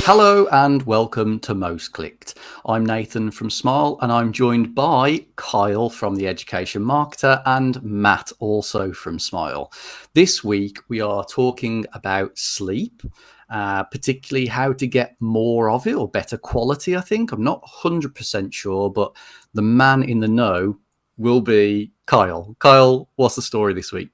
Hello and welcome to Most Clicked. I'm Nathan from Smile and I'm joined by Kyle from The Education Marketer and Matt also from Smile. This week we are talking about sleep, particularly how to get more of it or better quality, I think. I'm not 100% sure, but the man in the know will be Kyle. Kyle, what's the story this week?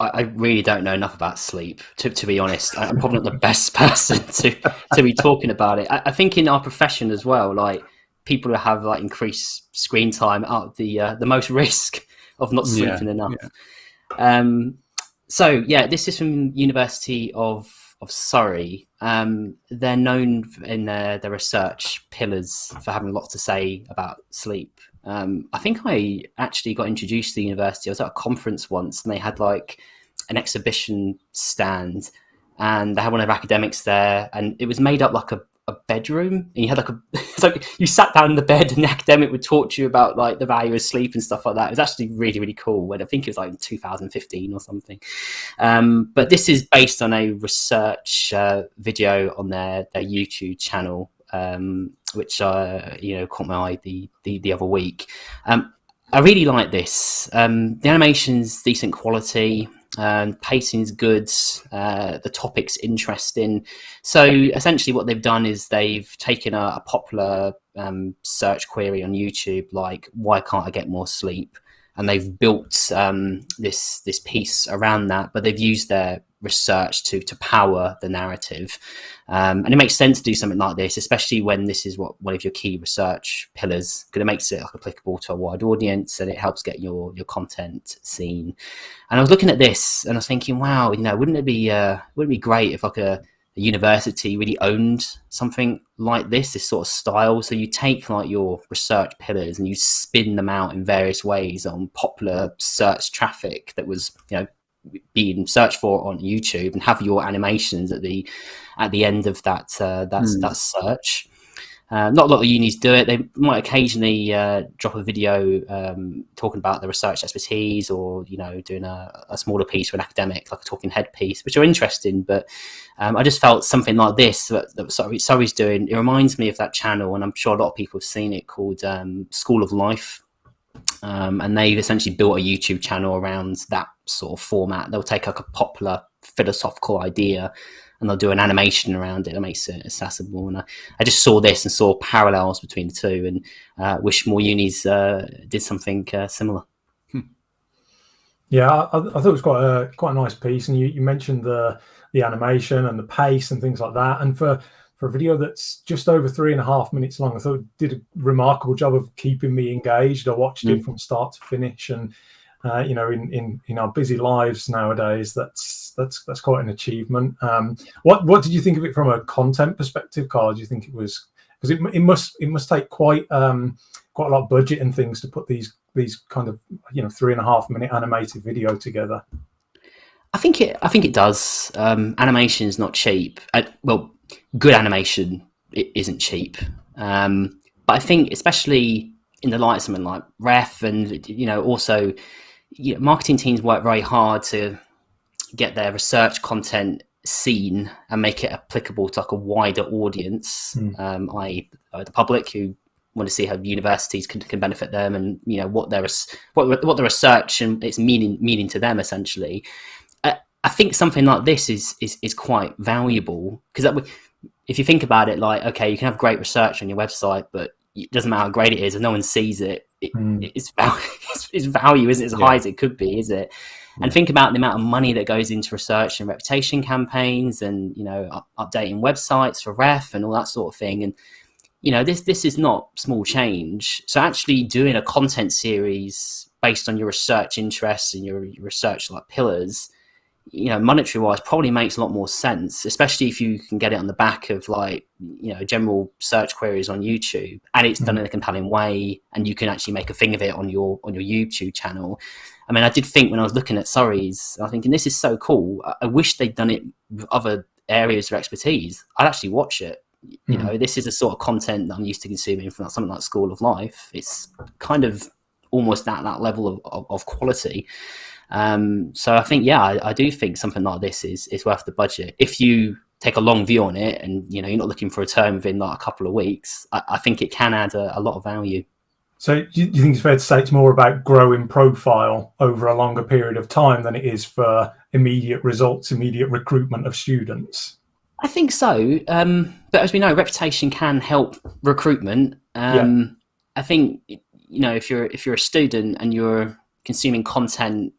I really don't know enough about sleep, to be honest. I'm probably not the best person to be talking about it. I think in our profession as well, like people who have like increased screen time are the most risk of not Yeah, sleeping enough. yeah. So yeah, this is from University of Surrey. They're known in their research pillars for having a lot to say about sleep. I think I actually got introduced to the university. I was at a conference once, and they had like an exhibition stand, and they had one of their academics there, and it was made up like a bedroom, and you had like it's like you sat down in the bed, and the academic would talk to you about like the value of sleep and stuff like that. It was actually really really cool. When I think it was like in 2015 or something. But this is based on a research video on their YouTube channel, which caught my eye the other week. I really like this. The animation's decent quality. Pacing's good. The topic's interesting. So essentially, what they've done is they've taken a popular search query on YouTube, like "Why can't I get more sleep?" and they've built this piece around that. But they've used their research to power the narrative, and it makes sense to do something like this, especially when this is one of your key research pillars, because it makes it like applicable to a wide audience and it helps get your content seen. And I was looking at this and I was thinking, wow, wouldn't it be great if like a university really owned something like this sort of style? So you take like your research pillars and you spin them out in various ways on popular search traffic that was being searched for on YouTube, and have your animations at the end of that search. Not a lot of unis do it. They might occasionally drop a video talking about the research expertise, or doing a smaller piece for an academic, like a talking head piece, which are interesting. But I just felt something like this that Surrey's doing. It reminds me of that channel, and I'm sure a lot of people have seen it, called School of Life. And they've essentially built a YouTube channel around that sort of format. They'll take like a popular philosophical idea and they'll do an animation around it that makes it accessible. And I just saw this and saw parallels between the two, and wish more unis did something similar. Yeah, I thought it was quite a nice piece, and you mentioned the animation and the pace and things like that. And for a video that's just over 3.5 minutes long, I thought it did a remarkable job of keeping me engaged. I watched it from start to finish, and in our busy lives nowadays, that's quite an achievement. What did you think of it from a content perspective, Carl? Do you think it was, because it must take quite a lot of budget and things to put these kind of 3.5 minute animated video together? I think it does. Animation is not cheap. Well, good animation isn't cheap. But I think especially in the light of something like Ref, and also marketing teams work very hard to get their research content seen and make it applicable to like a wider audience, i.e. the public, who want to see how universities can benefit them, and what the research and its meaning to them essentially. I think something like this is quite valuable, because if you think about it, like, okay, you can have great research on your website, but it doesn't matter how great it is, if no one sees it, its value isn't as high as it could be, is it? And think about the amount of money that goes into research and reputation campaigns, and updating websites for Ref and all that sort of thing. And this is not small change. So actually doing a content series based on your research interests and your research like pillars, monetary wise, probably makes a lot more sense, especially if you can get it on the back of like general search queries on YouTube, and it's done in a compelling way, and you can actually make a thing of it on your YouTube channel. I mean, I did think when I was looking at Surrey's, I was thinking, this is so cool. I wish they'd done it with other areas of expertise. I'd actually watch it. This is the sort of content that I'm used to consuming from something like School of Life. It's kind of almost at that level of quality. So I think, I do think something like this is worth the budget if you take a long view on it, and you're not looking for a turn within like a couple of weeks, I think it can add a lot of value. So do you think it's fair to say it's more about growing profile over a longer period of time than it is for immediate results, immediate recruitment of students? I think so. But as we know, reputation can help recruitment. I think, if you're a student and you're consuming content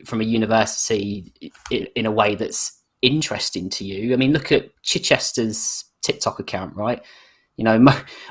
from a university in a way that's interesting to you. I mean, look at Chichester's TikTok account, right?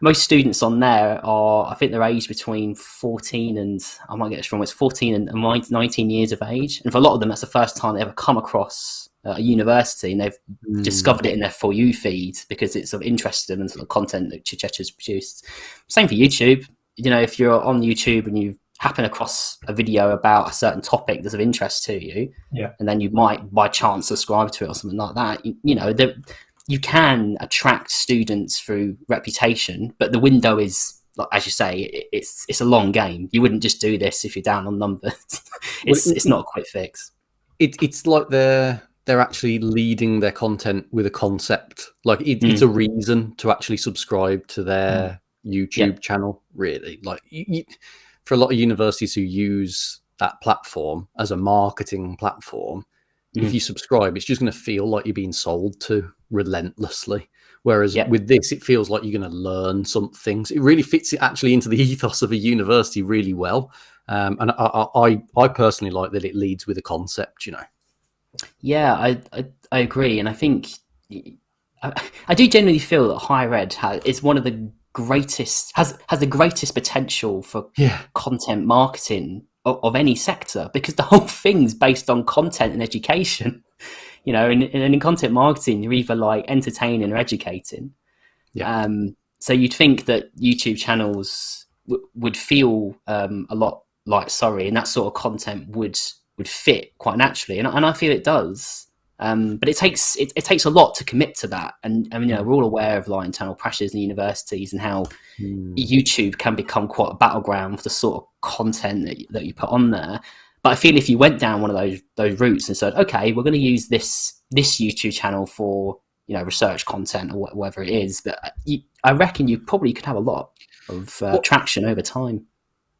Most students on there I think they're aged between 14 and, I might get this wrong, it's 14 and 19 years of age. And for a lot of them, that's the first time they ever come across a university, and they've discovered it in their For You feed because it's of interest to them and sort of content that Chichester's produced. Same for YouTube. If you're on YouTube and you happen across a video about a certain topic that's of interest to you, and then you might by chance subscribe to it or something like that, you can attract students through reputation, but the window is, as you say, it's a long game. You wouldn't just do this if you're down on numbers. It's not a quick fix. It's like they're actually leading their content with a concept. Like it's a reason to actually subscribe to their YouTube channel. Really, like for a lot of universities who use that platform as a marketing platform, if you subscribe, it's just going to feel like you're being sold to relentlessly. Whereas with this, it feels like you're going to learn some things. It really fits it actually into the ethos of a university really well. And I personally like that it leads with a concept, Yeah, I agree. And I think I do genuinely feel that higher ed is one of the greatest, has the greatest potential for content marketing of any sector, because the whole thing's based on content and education. And in content marketing, you're either like entertaining or educating. So you'd think that YouTube channels would feel a lot like Surrey, and that sort of content would fit quite naturally, and I feel it does. But it takes a lot to commit to that, and we're all aware of like internal pressures in universities and how YouTube can become quite a battleground for the sort of content that you put on there. But I feel if you went down one of those routes and said, okay, we're going to use this YouTube channel for research content or whatever it is, but I reckon you probably could have a lot of traction over time.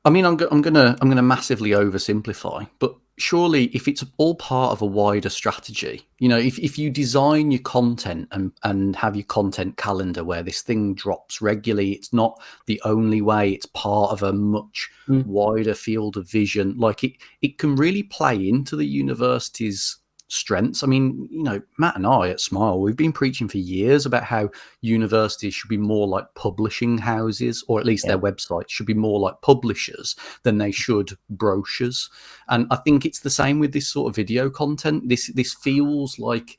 I mean, I'm gonna massively oversimplify, but surely if it's all part of a wider strategy, if you design your content and have your content calendar where this thing drops regularly, it's not the only way, it's part of a much wider field of vision. Like it can really play into the university's strengths. I mean, Matt and I at Smile, we've been preaching for years about how universities should be more like publishing houses, or at least their websites should be more like publishers than they should brochures. And I think it's the same with this sort of video content. This feels like,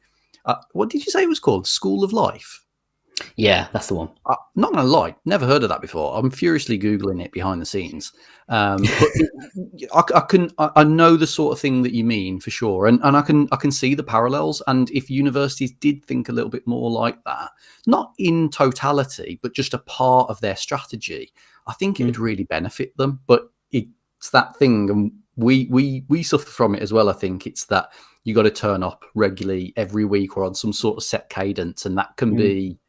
what did you say it was called? School of Life? Yeah, that's the one. I'm not going to lie, never heard of that before. I'm furiously Googling it behind the scenes. But I know the sort of thing that you mean for sure. And I can see the parallels. And if universities did think a little bit more like that, not in totality, but just a part of their strategy, I think it would really benefit them. But it's that thing. And we suffer from it as well. I think it's that you got to turn up regularly every week or on some sort of set cadence. And that can be,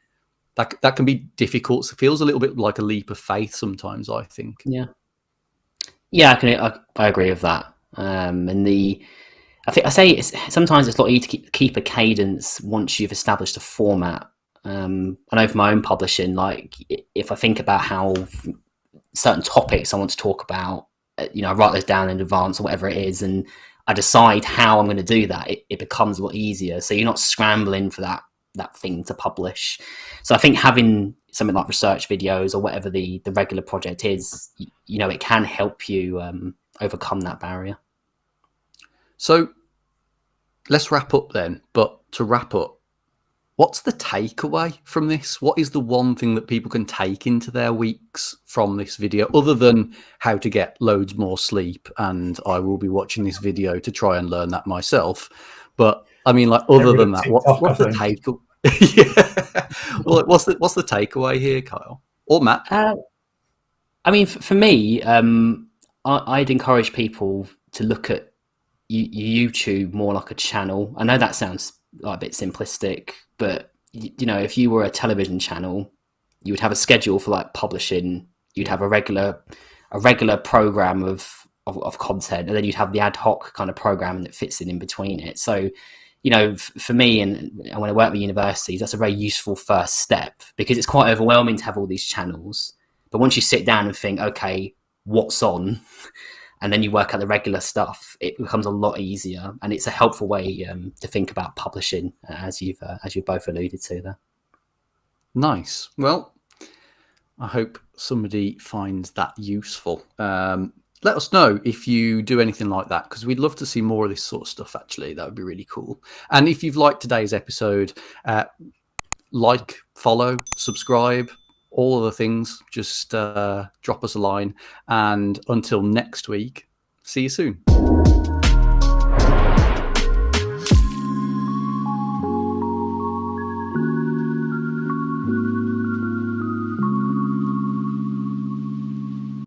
that can be difficult. It feels a little bit like a leap of faith sometimes, I think. Yeah, I agree with that. Sometimes it's a lot easier to keep a cadence once you've established a format. I know for my own publishing, like if I think about how certain topics I want to talk about, I write those down in advance or whatever it is, and I decide how I'm going to do that. It becomes a lot easier. So you're not scrambling for that thing to publish. So I think having something like research videos or whatever the regular project is, it can help you overcome that barrier. So let's wrap up then. But to wrap up, what's the takeaway from this? What is the one thing that people can take into their weeks from this video, other than how to get loads more sleep? And I will be watching this video to try and learn that myself. But I mean, like, other than that, what's the takeaway? Well, what's the takeaway here, Kyle or Matt? I mean, for me, I'd encourage people to look at YouTube more like a channel. I know that sounds like a bit simplistic, but you know, if you were a television channel, you would have a schedule for like publishing. You'd have a regular program of content, and then you'd have the ad hoc kind of programming that fits in between it. So, you know, for me, and when I work with universities, that's a very useful first step, because it's quite overwhelming to have all these channels. But once you sit down and think, okay, what's on, and then you work out the regular stuff, it becomes a lot easier, and it's a helpful way to think about publishing, as you've both alluded to there. Nice. Well, I hope somebody finds that useful. Let us know if you do anything like that, because we'd love to see more of this sort of stuff, actually. That would be really cool. And if you've liked today's episode, like, follow, subscribe, all of the things. Just drop us a line. And until next week, see you soon.